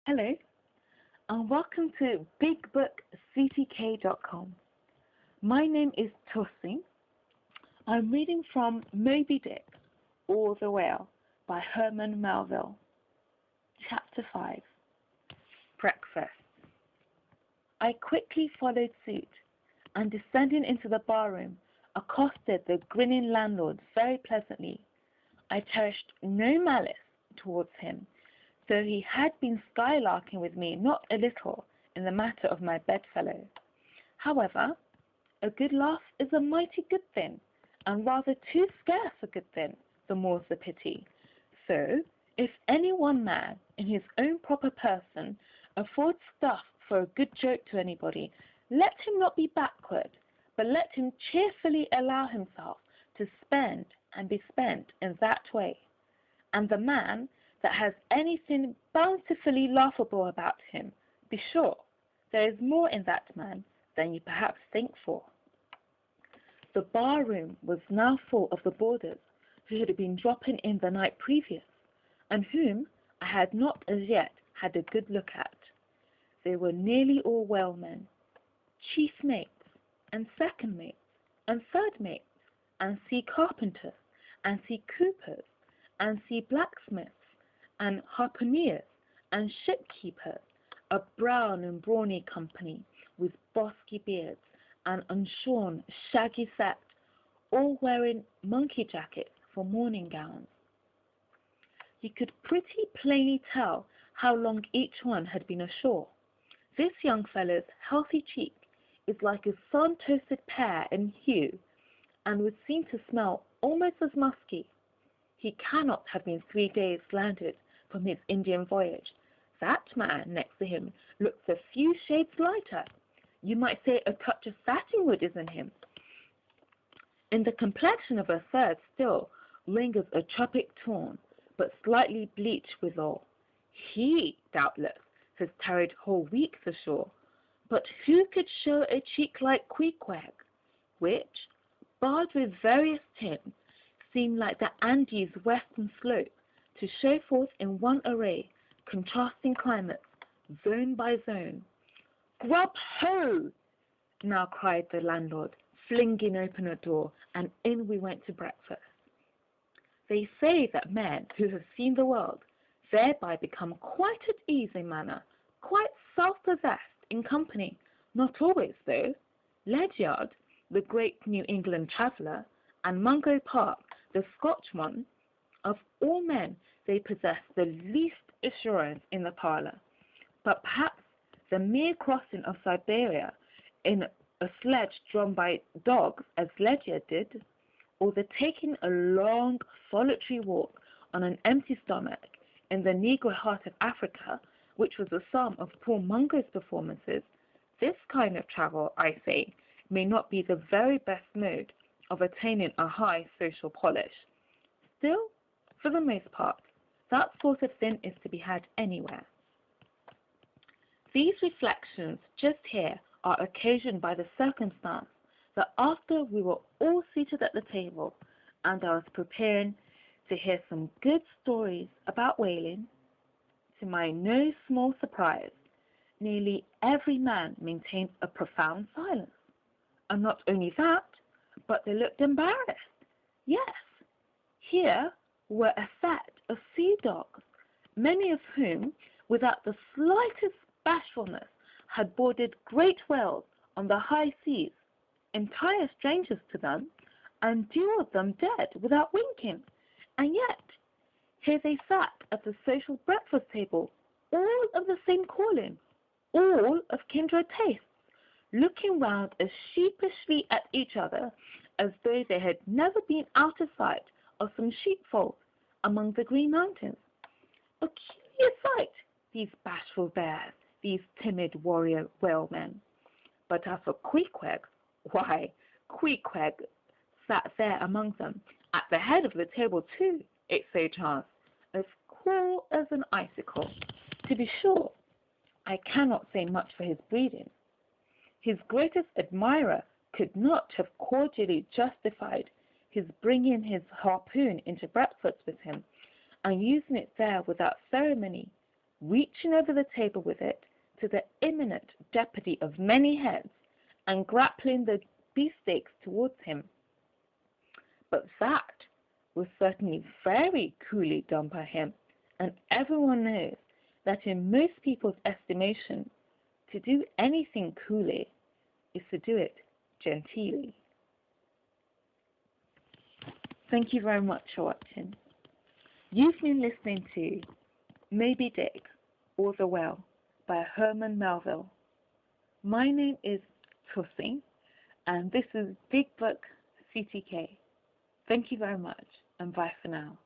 Hello, and welcome to BigBookCTK.com. My name is Tosi. I'm reading from Moby Dick, or the Whale, by Herman Melville. Chapter 5, Breakfast. I quickly followed suit, and descending into the barroom, accosted the grinning landlord very pleasantly. I cherished no malice towards him, though he had been skylarking with me not a little in the matter of my bedfellow. However, a good laugh is a mighty good thing, and rather too scarce a good thing, the more's the pity. So, if any one man, in his own proper person, affords stuff for a good joke to anybody, let him not be backward, but let him cheerfully allow himself to spend and be spent in that way. And the man that has anything bountifully laughable about him, be sure there is more in that man than you perhaps think for. The bar-room was now full of the boarders who had been dropping in the night previous, and whom I had not as yet had a good look at. They were nearly all whalemen, chief mates, and second mates, and third mates, and sea carpenters, and sea coopers, and sea blacksmiths, and harpooneers, and shipkeepers, a brown and brawny company, with bosky beards, and unshorn, shaggy sect, all wearing monkey jackets for morning gowns. You could pretty plainly tell how long each one had been ashore. This young fellow's healthy cheek is like a sun-toasted pear in hue, and would seem to smell almost as musky. He cannot have been 3 days landed from his Indian voyage. That man next to him looks a few shades lighter. You might say a touch of satinwood is in him. In the complexion of a third still lingers a tropic tone, but slightly bleached withal. He, doubtless, has tarried whole weeks ashore. But who could show a cheek like Queequeg, which, barred with various tints, seemed like the Andes' western slope, to show forth in one array, contrasting climates, zone by zone. "Grub ho!" now cried the landlord, flinging open a door, and in we went to breakfast. They say that men who have seen the world thereby become quite at ease in manner, quite self-possessed in company. Not always, though. Ledyard, the great New England traveller, and Mungo Park, the Scotch one, of all men they possess the least assurance in the parlour. But perhaps the mere crossing of Siberia in a sledge drawn by dogs, as Ledyard did, or the taking a long solitary walk on an empty stomach in the negro heart of Africa, which was the sum of poor Mungo's performances, this kind of travel, I say, may not be the very best mode of attaining a high social polish. Still, for the most part, that sort of thing is to be had anywhere. These reflections just here are occasioned by the circumstance that after we were all seated at the table, and I was preparing to hear some good stories about whaling, to my no small surprise, nearly every man maintained a profound silence. And not only that, but they looked embarrassed. Yes, here were a set of sea dogs, many of whom, without the slightest bashfulness, had boarded great whales on the high seas, entire strangers to them, and duelled them dead without winking. And yet, here they sat at the social breakfast table, all of the same calling, all of kindred tastes, looking round as sheepishly at each other as though they had never been out of sight of some sheepfold among the Green Mountains. A curious sight, these bashful bears, these timid warrior whalemen. But as for Queequeg, why, Queequeg sat there among them, at the head of the table too, it so chanced, as cool as an icicle. To be sure, I cannot say much for his breeding. His greatest admirer could not have cordially justified his bringing his harpoon into breakfast with him, and using it there without ceremony, reaching over the table with it to the imminent jeopardy of many heads and grappling the beefsteaks towards him. But that was certainly very coolly done by him, and everyone knows that in most people's estimation, to do anything coolly is to do it genteelly. Thank you very much for watching. You've been listening to Moby Dick or The Whale by Herman Melville. My name is Tussie, and this is Big Book CTK. Thank you very much, and bye for now.